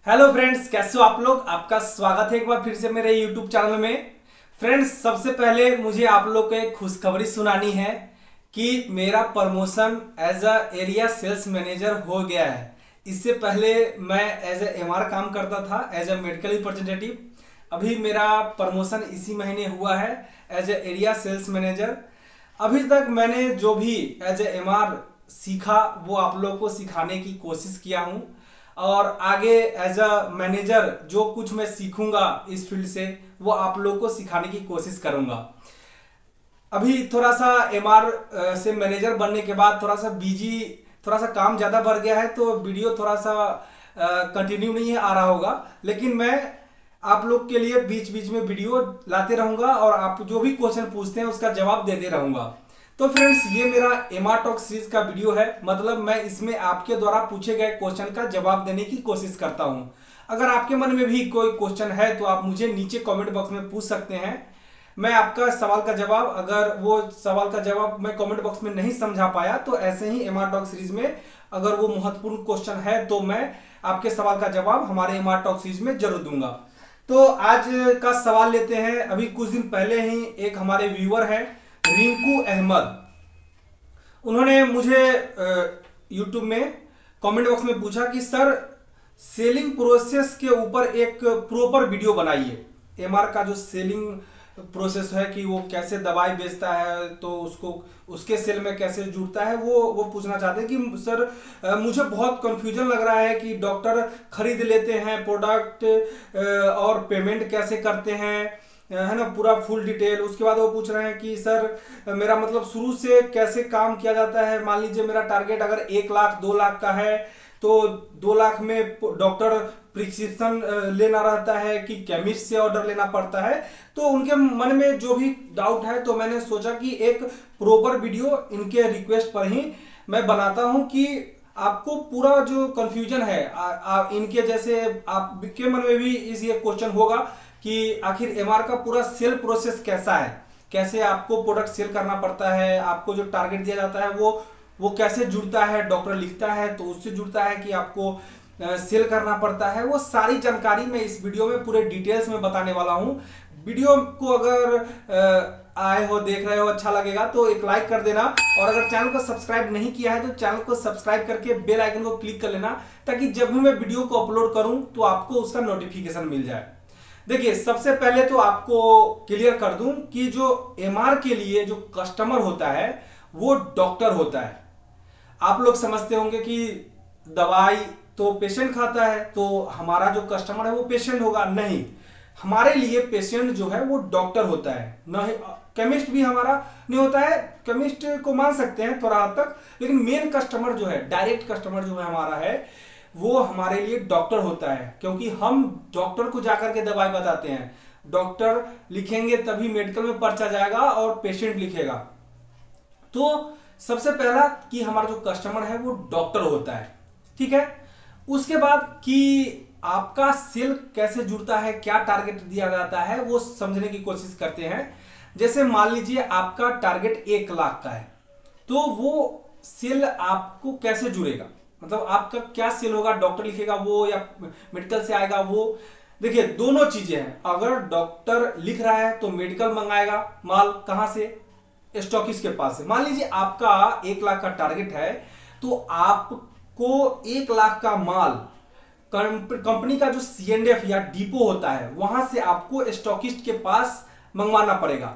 Hello friends, कैसे हो आप लोग। आपका स्वागत है एक बार फिर से मेरे यूट्यूब चैनल में। फ्रेंड्स, सबसे पहले मुझे आप लोग को एक खुशखबरी सुनानी है कि मेरा promotion as a area sales manager हो गया है। इससे पहले मैं एज ए एमआर काम करता था, एज ए मेडिकल रिप्रेजेंटेटिव। अभी मेरा प्रमोशन इसी महीने हुआ है as a area sales manager. अभी तक मैंने जो भी एज ए एमआर सीखा वो आप लोग को सिखाने की कोशिश किया हूँ, और आगे एज अ मैनेजर जो कुछ मैं सीखूंगा इस फील्ड से वो आप लोग को सिखाने की कोशिश करूंगा। अभी थोड़ा सा एमआर से मैनेजर बनने के बाद थोड़ा सा काम ज्यादा बढ़ गया है, तो वीडियो थोड़ा सा कंटिन्यू नहीं आ रहा होगा, लेकिन मैं आप लोग के लिए बीच बीच में वीडियो लाते रहूंगा और आप जो भी क्वेश्चन पूछते हैं उसका जवाब देते रहूंगा। तो फ्रेंड्स, ये मेरा एमआर टॉक सीरीज का वीडियो है, मतलब मैं इसमें आपके द्वारा पूछे गए क्वेश्चन का जवाब देने की कोशिश करता हूं। अगर आपके मन में भी कोई क्वेश्चन है तो आप मुझे नीचे कमेंट बॉक्स में पूछ सकते हैं। मैं आपका सवाल का जवाब, अगर वो सवाल का जवाब मैं कमेंट बॉक्स में नहीं समझा पाया तो ऐसे ही एमआर टॉक सीरीज में अगर वो महत्वपूर्ण क्वेश्चन है तो मैं आपके सवाल का जवाब हमारे एमआर टॉक सीरीज में जरूर दूंगा। तो आज का सवाल लेते हैं। अभी कुछ दिन पहले ही एक हमारे व्यूअर है रिंकू अहमद, उन्होंने मुझे यूट्यूब में कमेंट बॉक्स में पूछा कि सर, सेलिंग प्रोसेस के ऊपर एक प्रॉपर वीडियो बनाइए। एमआर का जो सेलिंग प्रोसेस है कि वो कैसे दवाई बेचता है तो उसको उसके सेल में कैसे जुड़ता है, वो पूछना चाहते हैं कि सर मुझे बहुत कंफ्यूजन लग रहा है कि डॉक्टर खरीद लेते हैं प्रोडक्ट और पेमेंट कैसे करते हैं, है ना, पूरा फुल डिटेल। उसके बाद वो पूछ रहे हैं कि सर मेरा मतलब शुरू से कैसे काम किया जाता है। मान लीजिए मेरा टारगेट अगर 1 लाख 2 लाख का है तो 2 लाख में डॉक्टर प्रिस्क्रिप्शन लेना रहता है कि केमिस्ट से ऑर्डर लेना पड़ता है। तो उनके मन में जो भी डाउट है तो मैंने सोचा कि एक प्रॉपर वीडियो इनके रिक्वेस्ट पर ही मैं बनाता हूं कि आपको पूरा जो कंफ्यूजन है इनके जैसे आपके मन में भी इस ये क्वेश्चन होगा कि आखिर एमआर का पूरा सेल प्रोसेस कैसा है, कैसे आपको प्रोडक्ट सेल करना पड़ता है, आपको जो टारगेट दिया जाता है वो कैसे जुड़ता है, डॉक्टर लिखता है तो उससे जुड़ता है कि आपको सेल करना पड़ता है। वो सारी जानकारी मैं इस वीडियो में पूरे डिटेल्स में बताने वाला हूं। वीडियो को अगर आए हो, देख रहे हो, अच्छा लगेगा तो एक लाइक कर देना, और अगर चैनल को सब्सक्राइब नहीं किया है तो चैनल को सब्सक्राइब करके बेल आइकन को क्लिक कर लेना, ताकि जब भी मैं वीडियो को अपलोड करूं तो आपको उसका नोटिफिकेशन मिल जाए। देखिए, सबसे पहले तो आपको क्लियर कर दूं कि जो एमआर के लिए जो कस्टमर होता है वो डॉक्टर होता है। आप लोग समझते होंगे कि दवाई तो पेशेंट खाता है तो हमारा जो कस्टमर है वो पेशेंट होगा। नहीं, हमारे लिए पेशेंट जो है वो डॉक्टर होता है। नहीं, केमिस्ट भी हमारा नहीं होता है, केमिस्ट को मान सकते हैं थोड़ा हद तक, लेकिन मेन कस्टमर जो है, डायरेक्ट कस्टमर जो है हमारा है, वो हमारे लिए डॉक्टर होता है। क्योंकि हम डॉक्टर को जाकर के दवाई बताते हैं, डॉक्टर लिखेंगे तभी मेडिकल में पर्चा जाएगा और पेशेंट लिखेगा। तो सबसे पहला कि हमारा जो कस्टमर है वो डॉक्टर होता है, ठीक है। उसके बाद कि आपका सेल कैसे जुड़ता है, क्या टारगेट दिया जाता है, वो समझने की कोशिश करते हैं। जैसे मान लीजिए आपका टारगेट 1 लाख का है, तो वो सेल आपको कैसे जुड़ेगा, मतलब आपका क्या सेल होगा, डॉक्टर लिखेगा वो या मेडिकल से आएगा वो। देखिए, दोनों चीजें हैं। अगर डॉक्टर लिख रहा है तो मेडिकल मंगाएगा माल कहां से, स्टॉकिस्ट के पास से। मान लीजिए आपका 1 लाख का टारगेट है तो आपको 1 लाख का माल कंपनी का जो सीएनडीएफ या डिपो होता है वहां से आपको स्टॉकिस्ट के पास मंगवाना पड़ेगा।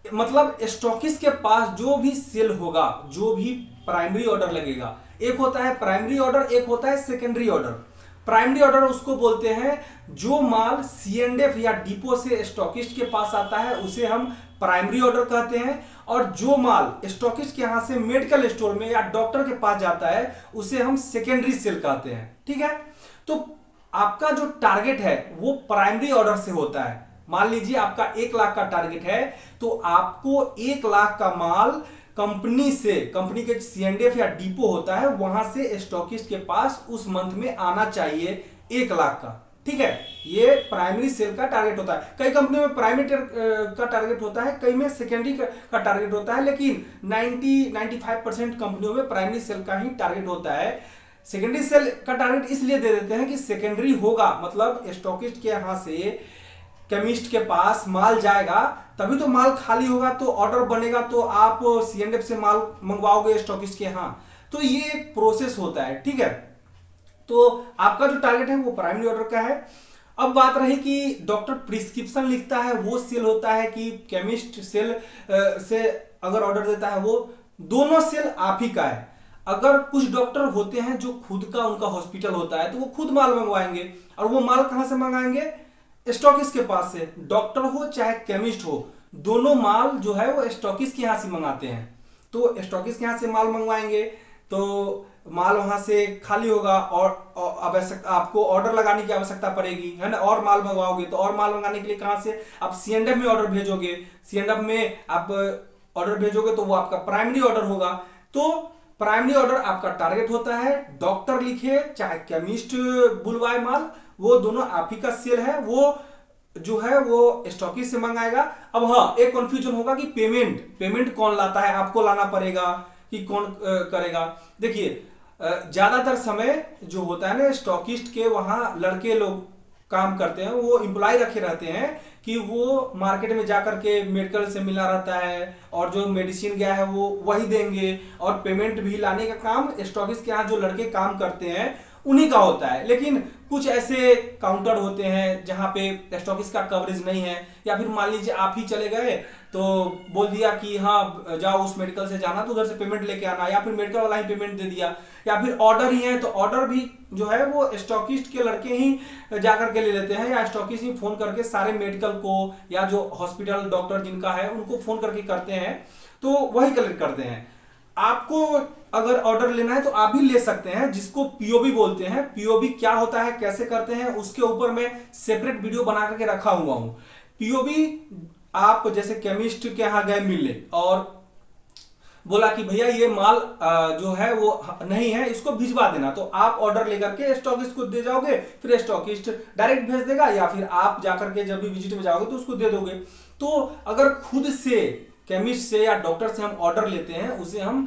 मतलब स्टॉकिस्ट के पास जो भी सेल होगा, जो भी प्राइमरी ऑर्डर लगेगा, एक होता है प्राइमरी ऑर्डर, एक होता है सेकेंडरी ऑर्डर। प्राइमरी ऑर्डर उसको बोलते हैं जो माल सीएनडीएफ या डिपो से स्टॉकिस्ट के पास आता है उसे हम प्राइमरी ऑर्डर कहते हैं, और जो माल स्टॉकिस्ट के यहां से मेडिकल स्टोर में या डॉक्टर के पास जाता है उसे हम सेकेंडरी सेल कहते हैं, ठीक है। तो आपका जो टारगेट है वो प्राइमरी ऑर्डर से होता है। मान लीजिए आपका 1 लाख का टारगेट है तो आपको 1 लाख का माल कंपनी से, कंपनी के सीएनडीएफ या डिपो होता है वहां से स्टॉकिस्ट के पास उस मंथ में आना चाहिए 1 लाख का, ठीक है। ये प्राइमरी सेल का टारगेट होता है। कई कंपनियों में प्राइमरी का टारगेट होता है, कई में सेकेंडरी का टारगेट होता है, लेकिन 90-95% कंपनियों में प्राइमरी सेल का ही टारगेट होता है। सेकेंडरी सेल का टारगेट इसलिए दे देते हैं कि सेकेंडरी होगा, मतलब स्टॉकिस्ट के यहां से केमिस्ट के पास माल जाएगा, तभी तो माल खाली होगा तो ऑर्डर बनेगा, तो आप C&F से माल मंगवाओगे स्टॉकिस्ट के यहां। तो ये एक प्रोसेस होता है, ठीक है। तो आपका जो टारगेट है वो प्राइमरी ऑर्डर का है। अब बात रही कि डॉक्टर प्रिस्क्रिप्शन लिखता है वो सेल होता है कि केमिस्ट सेल से अगर ऑर्डर देता है, वो दोनों सेल आप ही का है। अगर कुछ डॉक्टर होते हैं जो खुद का उनका हॉस्पिटल होता है तो वो खुद माल मंगवाएंगे, और वो माल कहां से मंगाएंगे? स्टॉकिस्ट के पास से। डॉक्टर हो चाहे केमिस्ट हो, दोनों माल जो है वो स्टॉकिस्ट के यहां से मंगाते हैं। तो स्टॉकिस्ट के यहां से माल मंगवाएंगे तो माल वहां से खाली होगा, और आवश्यकता आपको ऑर्डर लगाने की आवश्यकता पड़ेगी, है ना। और माल मंगवाओगे तो और माल मंगाने के लिए कहां से आप C&F में ऑर्डर भेजोगे, C&F में आप ऑर्डर भेजोगे तो वो आपका प्राइमरी ऑर्डर होगा। तो प्राइमरी ऑर्डर आपका टारगेट होता है, डॉक्टर लिखे चाहे केमिस्ट बुलवाए माल, वो दोनों आप ही का सेल है, वो जो है वो स्टॉकिस्ट से मंगाएगा। अब हाँ, एक कंफ्यूजन होगा कि पेमेंट कौन लाता है, आपको लाना पड़ेगा कि कौन करेगा। देखिए ज्यादातर समय जो होता है ना, स्टॉकिस्ट के वहां लड़के लोग काम करते हैं, वो एम्प्लॉय रखे रहते हैं कि वो मार्केट में जाकर के मेडिकल से मिला रहता है, और जो मेडिसिन गया है वो वही देंगे, और पेमेंट भी लाने का काम स्टॉकिस्ट के यहाँ जो लड़के काम करते हैं उन्हीं का होता है। लेकिन कुछ ऐसे काउंटर होते हैं जहां पे स्टॉकिस्ट का कवरेज नहीं है, या फिर मान लीजिए आप ही चले गए तो बोल दिया कि हाँ जाओ उस मेडिकल से जाना तो उधर से पेमेंट लेके आना, या फिर मेडिकल वाला ही पेमेंट दे दिया, या फिर ऑर्डर ही है तो ऑर्डर भी जो है वो स्टॉकिस्ट के लड़के ही जाकर के ले लेते हैं, या स्टॉकिस्ट ही फोन करके सारे मेडिकल को या जो हॉस्पिटल डॉक्टर जिनका है उनको फोन करके करते हैं, तो वही कलेक्ट करते हैं। आपको अगर ऑर्डर लेना है तो आप भी ले सकते हैं, जिसको पीओबी बोलते हैं। पीओबी क्या होता है, कैसे करते हैं, उसके ऊपर मैं सेपरेट वीडियो बना करके रखा हुआ हूं। पीओबी आप जैसे केमिस्ट के यहां गए मिलने और बोला कि भैया ये माल जो है वो नहीं है, इसको भिजवा देना, तो आप ऑर्डर लेकर के स्टॉकिस्ट को दे जाओगे, फिर स्टॉकिस्ट डायरेक्ट भेज देगा, या फिर आप जाकर के जब भी विजिट में जाओगे तो उसको दे दोगे। तो अगर खुद से केमिस्ट से या डॉक्टर से हम ऑर्डर लेते हैं उसे हम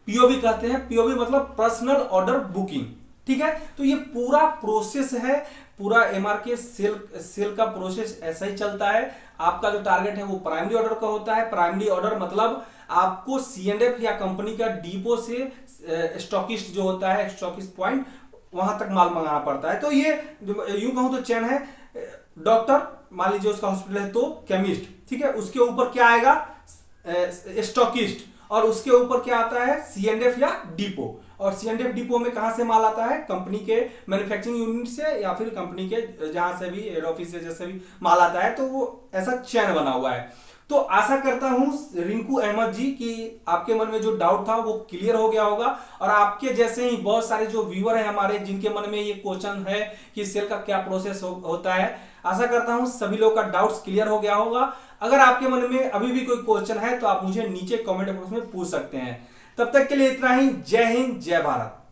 पीओबी कहते हैं। पीओबी मतलब पर्सनल ऑर्डर बुकिंग, ठीक है। तो ये पूरा प्रोसेस है, पूरा एमआरके सेल का प्रोसेस ऐसा ही चलता है। आपका जो टारगेट है वो प्राइमरी ऑर्डर का होता है। प्राइमरी ऑर्डर मतलब आपको C&F या कंपनी का डिपो से स्टॉकिस्ट जो होता है, स्टॉकिस्ट पॉइंट, वहां तक माल मंगाना पड़ता है। तो ये यूं कहूं तो चैन है, डॉक्टर मान लीजिए उसका हॉस्पिटल है तो केमिस्ट, ठीक है, उसके ऊपर क्या आएगा स्टॉकिस्ट, और उसके ऊपर क्या आता है C&F या डिपो। और C&F डिपो में कहां से माल आता है? कंपनी के मैन्युफैक्चरिंग यूनिट से, या फिर कंपनी के जहां से भी हेड ऑफिस से जैसे भी माल आता है, तो वो ऐसा चैन बना हुआ है। तो आशा करता हूं रिंकू अहमद जी कि आपके मन में जो डाउट था वो क्लियर हो गया होगा, और आपके जैसे ही बहुत सारे जो व्यूअर हैं हमारे जिनके मन में ये क्वेश्चन है कि सेल का क्या प्रोसेस होता है, आशा करता हूं सभी लोग का डाउट्स क्लियर हो गया होगा। अगर आपके मन में अभी भी कोई क्वेश्चन है तो आप मुझे नीचे कमेंट बॉक्स में पूछ सकते हैं। तब तक के लिए इतना ही। जय हिंद, जय भारत।